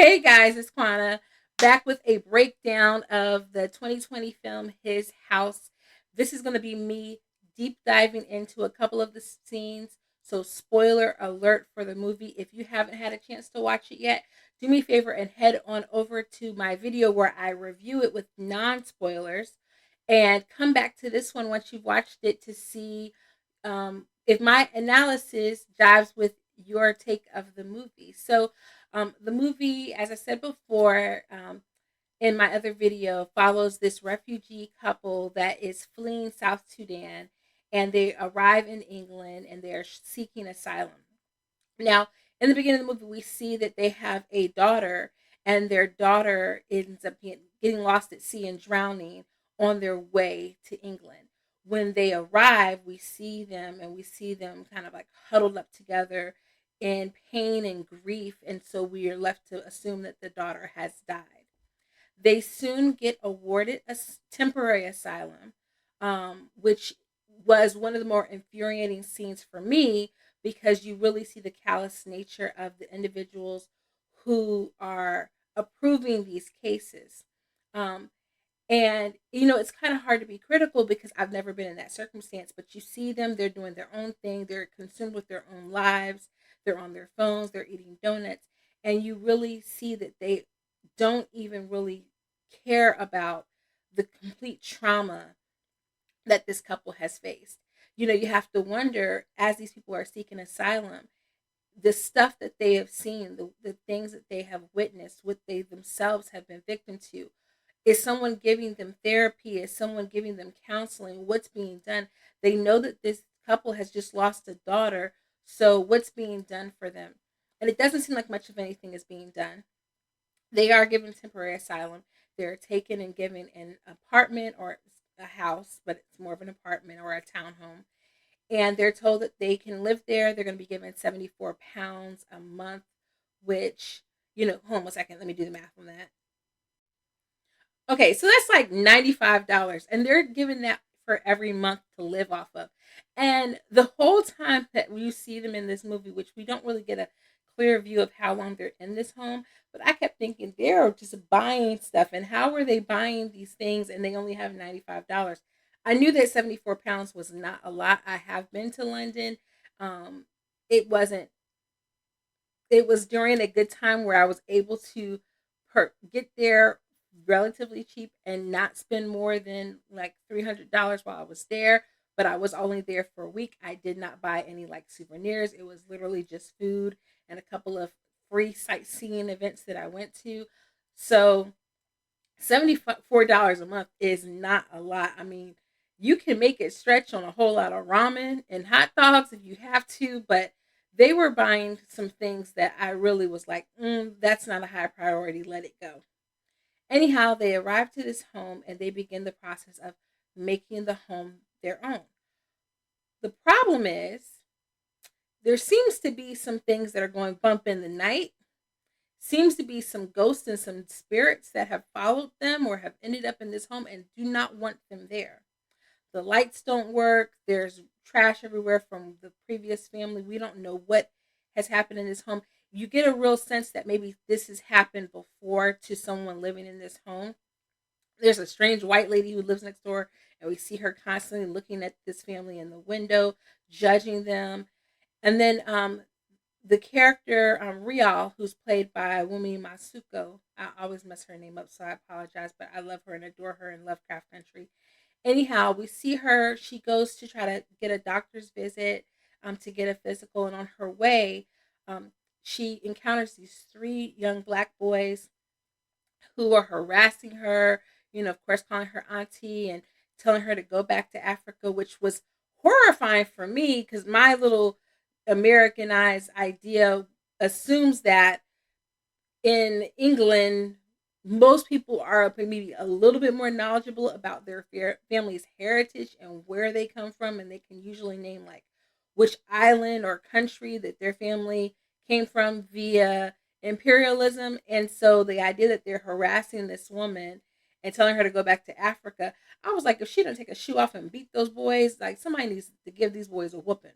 Hey guys, it's Quana back with a breakdown of the 2020 film His House. This is going to be me deep diving into a couple of the scenes. So, spoiler alert for the movie. If you haven't had a chance to watch it yet, do me a favor and head on over to my video where I review it with non spoilers and come back to this one once you've watched it to see if my analysis jives with your take of the movie. So, the movie, as I said before in my other video, follows this refugee couple that is fleeing South Sudan and they arrive in England and they're seeking asylum. Now, in the beginning of the movie, we see that they have a daughter, and their daughter ends up getting lost at sea and drowning on their way to England. When they arrive, we see them and we see them kind of like huddled up together in pain and grief. And so we are left to assume that the daughter has died. They soon get awarded a temporary asylum, which was one of the more infuriating scenes for me because you really see the callous nature of the individuals who are approving these cases. Um, and, it's kind of hard to be critical because I've never been in that circumstance, but you see them, they're doing their own thing, they're consumed with their own lives, they're on their phones, they're eating donuts, and you really see that they don't even really care about the complete trauma that this couple has faced. You have to wonder as these people are seeking asylum, the stuff that they have seen, the things that they have witnessed, what they themselves have been victim to. Is someone giving them therapy? Is someone giving them counseling? What's being done? They know that this couple has just lost a daughter, so what's being done for them? And it doesn't seem like much of anything is being done. They are given temporary asylum. They're taken and given an apartment or a house, but it's more of an apartment or a townhome. And they're told that they can live there. They're going to be given £74 a month, which, hold on a second. Let me do the math on that. Okay, so that's like $95, and they're giving that for every month to live off of. And the whole time that you see them in this movie, which we don't really get a clear view of how long they're in this home, but I kept thinking they're just buying stuff. And how are they buying these things and they only have $95? I knew that £74 was not a lot. I have been to London. Um, it wasn't, it was during a good time where I was able to get there relatively cheap and not spend more than like $300 while I was there. But I was only there for a week. I did not buy any like souvenirs. It was literally just food and a couple of free sightseeing events that I went to. So $74 a month is not a lot. I mean, you can make it stretch on a whole lot of ramen and hot dogs if you have to, but they were buying some things that I really was like, that's not a high priority. Let it go. Anyhow, they arrive to this home and they begin the process of making the home their own. The problem is there seems to be some things that are going bump in the night. Seems to be some ghosts and some spirits that have followed them or have ended up in this home and do not want them there. The lights don't work. There's trash everywhere from the previous family. We don't know what has happened in this home. You get a real sense that maybe this has happened before to someone living in this home. There's a strange white lady who lives next door, and we see her constantly looking at this family in the window, judging them. And then the character Rial, who's played by Wumi Masuko, I always mess her name up, so I apologize, but I love her and adore her in Lovecraft Country. Anyhow, we see her. She goes to try to get a doctor's visit to get a physical, and on her way, she encounters these three young black boys who are harassing her. Of course, calling her auntie and telling her to go back to Africa, which was horrifying for me because my little Americanized idea assumes that in England, most people are maybe a little bit more knowledgeable about their family's heritage and where they come from, and they can usually name like which island or country that their family came from via imperialism. And so the idea that they're harassing this woman and telling her to go back to Africa, I was like, if she don't take a shoe off and beat those boys, like somebody needs to give these boys a whooping.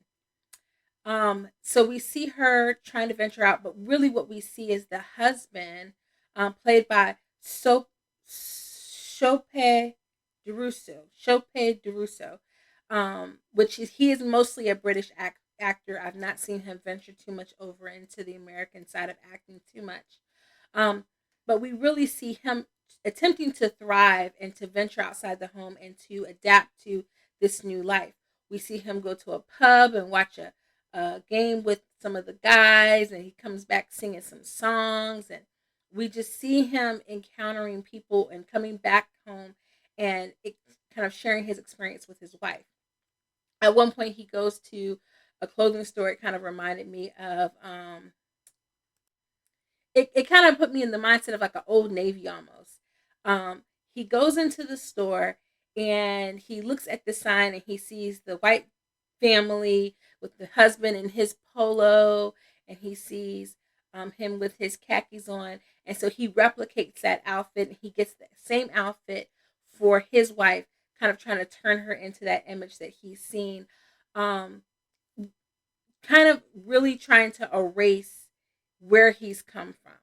So we see her trying to venture out, but really what we see is the husband played by Chope Deruso, which is he is mostly a British actor. I've not seen him venture too much over into the American side of acting too much, um, but we really see him attempting to thrive and to venture outside the home and to adapt to this new life. We see him go to a pub and watch a game with some of the guys, and he comes back singing some songs, and we just see him encountering people and coming back home and kind of sharing his experience with his wife. At one point, he goes to a clothing store. It kind of reminded me of it kind of put me in the mindset of like an Old Navy almost. He goes into the store and he looks at the sign and he sees the white family with the husband in his polo, and he sees him with his khakis on. And so he replicates that outfit and he gets the same outfit for his wife, kind of trying to turn her into that image that he's seen. Um, Kind of really trying to erase where he's come from.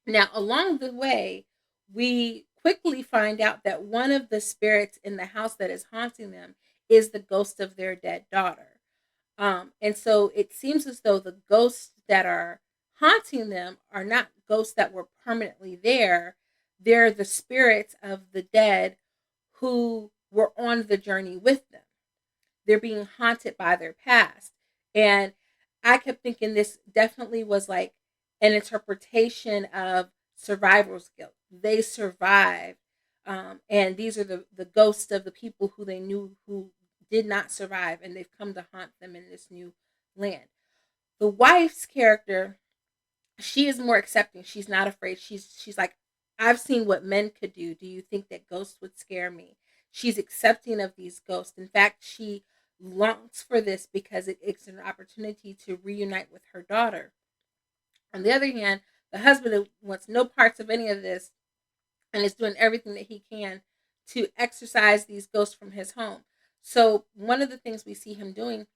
Now, along the way, we quickly find out that one of the spirits in the house that is haunting them is the ghost of their dead daughter. And so it seems as though the ghosts that are haunting them are not ghosts that were permanently there. They're the spirits of the dead who were on the journey with them. They're being haunted by their past. And I kept thinking this definitely was like an interpretation of survivor's guilt. They survived. And these are the ghosts of the people who they knew who did not survive, and they've come to haunt them in this new land. The wife's character, she is more accepting. She's not afraid. She's like, I've seen what men could do. Do you think that ghosts would scare me? She's accepting of these ghosts. In fact, she longs for this because it's an opportunity to reunite with her daughter. On the other hand, the husband wants no parts of any of this and is doing everything that he can to exorcise these ghosts from his home. So one of the things we see him doing,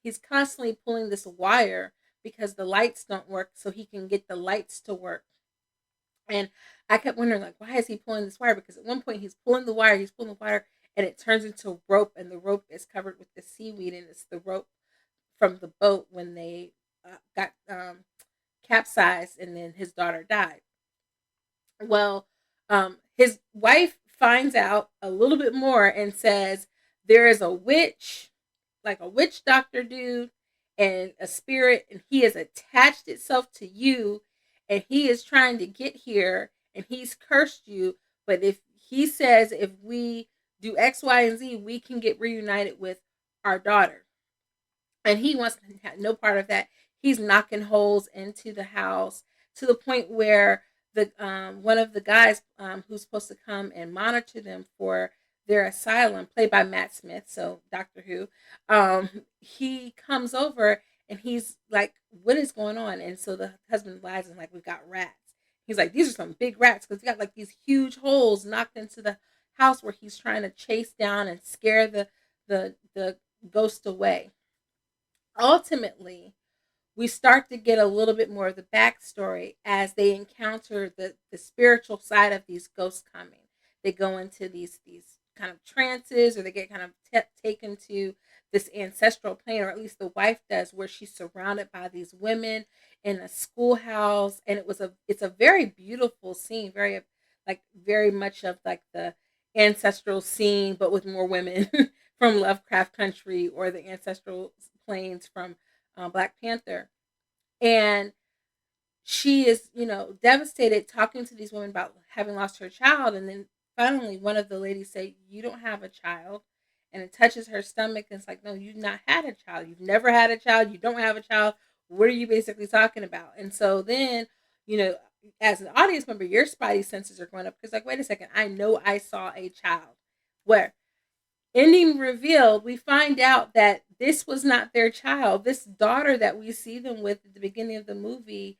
he's constantly pulling this wire because the lights don't work, so he can get the lights to work. And I kept wondering, like, why is he pulling this wire? Because at one point he's pulling the wire, and it turns into rope, and the rope is covered with the seaweed, and it's the rope from the boat when they got capsized, and then his daughter died. Well, his wife finds out a little bit more and says there is a witch, like a witch doctor dude, and a spirit, and he has attached itself to you, and he is trying to get here, and he's cursed you. But if he says if we do X, Y, and Z, we can get reunited with our daughter, and he wants to have no part of that. He's knocking holes into the house to the point where the one of the guys who's supposed to come and monitor them for their asylum, played by Matt Smith, so Doctor Who, he comes over and he's like, "What is going on?" And so the husband lies and like, "We've got rats." He's like, "These are some big rats," because he got like these huge holes knocked into the house where he's trying to chase down and scare the ghost away. Ultimately, we start to get a little bit more of the backstory as they encounter the spiritual side of these ghosts coming. They go into these kind of trances, or they get kind of taken to this ancestral plane, or at least the wife does, where she's surrounded by these women in a schoolhouse, and it's a very beautiful scene, very like very much of like the ancestral scene, but with more women from Lovecraft Country or the ancestral plains from Black Panther. And she is, devastated talking to these women about having lost her child. And then finally, one of the ladies say, "You don't have a child." And it touches her stomach. And it's like, "No, you've not had a child. You've never had a child. You don't have a child. What are you basically talking about?" And so then, you know, as an audience member, your spidey senses are going up because, like, wait a second, I know I saw a child. Where ending reveal, we find out that this was not their child. This daughter that we see them with at the beginning of the movie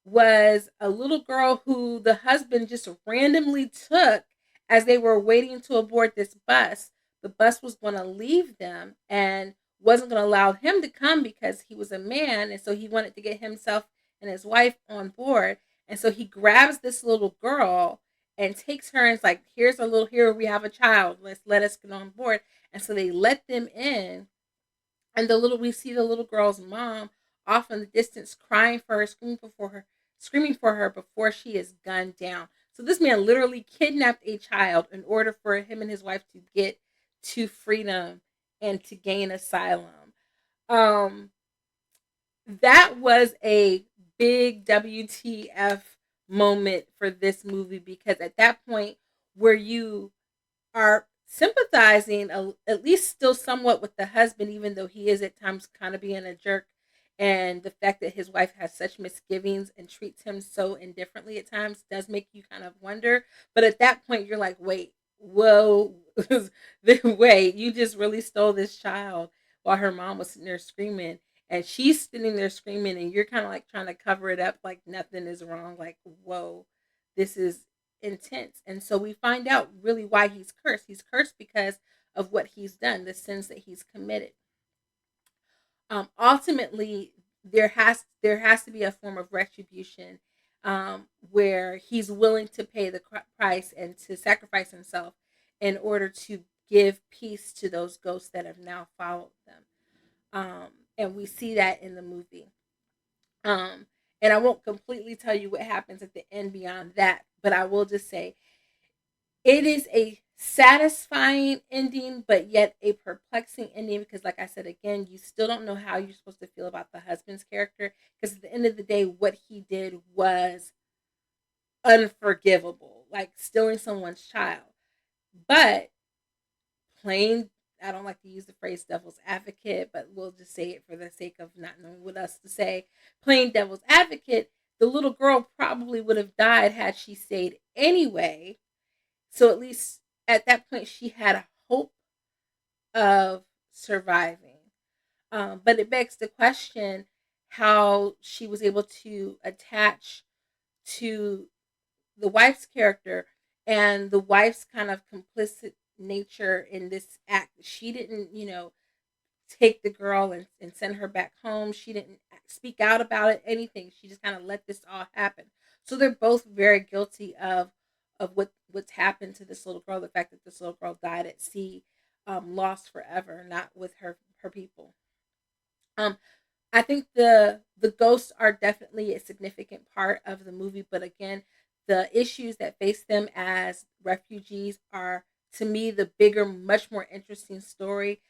was a little girl who the husband just randomly took as they were waiting to aboard this bus. The bus was going to leave them and wasn't going to allow him to come because he was a man. And so he wanted to get himself and his wife on board. And so he grabs this little girl and takes her and is like, here's a little, here we have a child. Let us get on board. And so they let them in. And we see the little girl's mom off in the distance crying for her, screaming for her before she is gunned down. So this man literally kidnapped a child in order for him and his wife to get to freedom and to gain asylum. Um, that was a big WTF moment for this movie, because at that point where you are sympathizing at least still somewhat with the husband, even though he is at times kind of being a jerk, and the fact that his wife has such misgivings and treats him so indifferently at times does make you kind of wonder. But at that point you're like, wait, whoa, wait, you just really stole this child while her mom was sitting there screaming, and she's sitting there screaming, and you're kind of like trying to cover it up like nothing is wrong. Like, whoa, this is intense. And so we find out really why he's cursed. He's cursed because of what he's done, the sins that he's committed. Ultimately, there has to be a form of retribution, where he's willing to pay the price and to sacrifice himself in order to give peace to those ghosts that have now followed them. And we see that in the movie. Um, and I won't completely tell you what happens at the end beyond that, but I will just say it is a satisfying ending, but yet a perplexing ending, because, like I said, again, you still don't know how you're supposed to feel about the husband's character, because at the end of the day, what he did was unforgivable, like stealing someone's child. But playing, I don't like to use the phrase devil's advocate, but we'll just say it for the sake of not knowing what else to say. Playing devil's advocate, the little girl probably would have died had she stayed anyway. So at least at that point, she had a hope of surviving. But it begs the question how she was able to attach to the wife's character and the wife's kind of complicit nature in this act. She didn't, take the girl and send her back home. She didn't speak out about it, anything. She just kind of let this all happen. So they're both very guilty of what's happened to this little girl. The fact that this little girl died at sea, lost forever, not with her people. Um, I think the ghosts are definitely a significant part of the movie, but again, the issues that face them as refugees are, to me, the bigger, much more interesting story.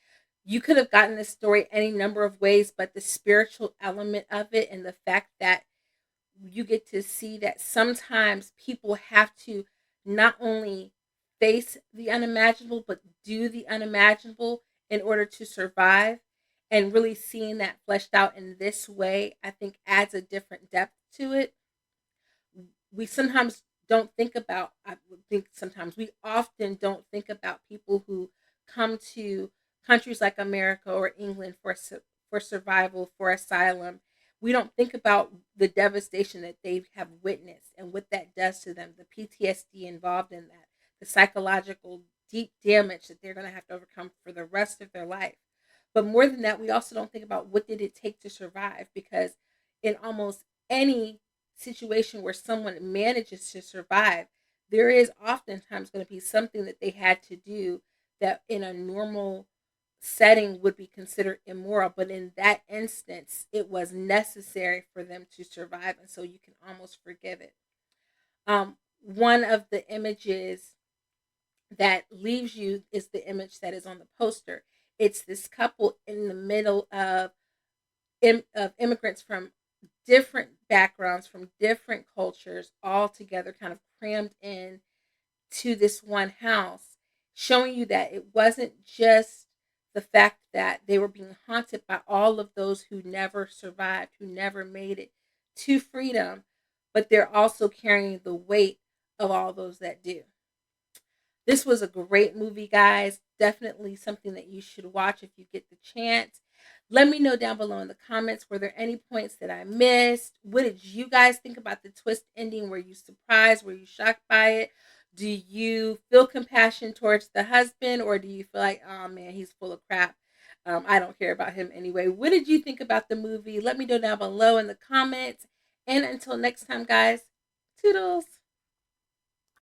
You could have gotten this story any number of ways, but the spiritual element of it and the fact that you get to see that sometimes people have to not only face the unimaginable, but do the unimaginable in order to survive. And really seeing that fleshed out in this way, I think adds a different depth to it. We sometimes don't think about, I would think sometimes we often don't think about people who come to countries like America or England for survival, for asylum. We don't think about the devastation that they have witnessed and what that does to them, the PTSD involved in that, the psychological deep damage that they're going to have to overcome for the rest of their life. But more than that, we also don't think about what did it take to survive, because in almost any situation where someone manages to survive, there is oftentimes going to be something that they had to do that in a normal setting would be considered immoral. But in that instance, it was necessary for them to survive. And so you can almost forgive it. One of the images that leaves you is the image that is on the poster. It's this couple in the middle of immigrants from different backgrounds, from different cultures, all together, kind of crammed in to this one house, showing you that it wasn't just the fact that they were being haunted by all of those who never survived, who never made it to freedom, but they're also carrying the weight of all those that do. This was a great movie, guys. Definitely something that you should watch if you get the chance. Let me know down below in the comments, were there any points that I missed? What did you guys think about the twist ending? Were you surprised? Were you shocked by it? Do you feel compassion towards the husband, or do you feel like, oh man, he's full of crap? I don't care about him anyway. What did you think about the movie? Let me know down below in the comments. And until next time, guys, Toodles.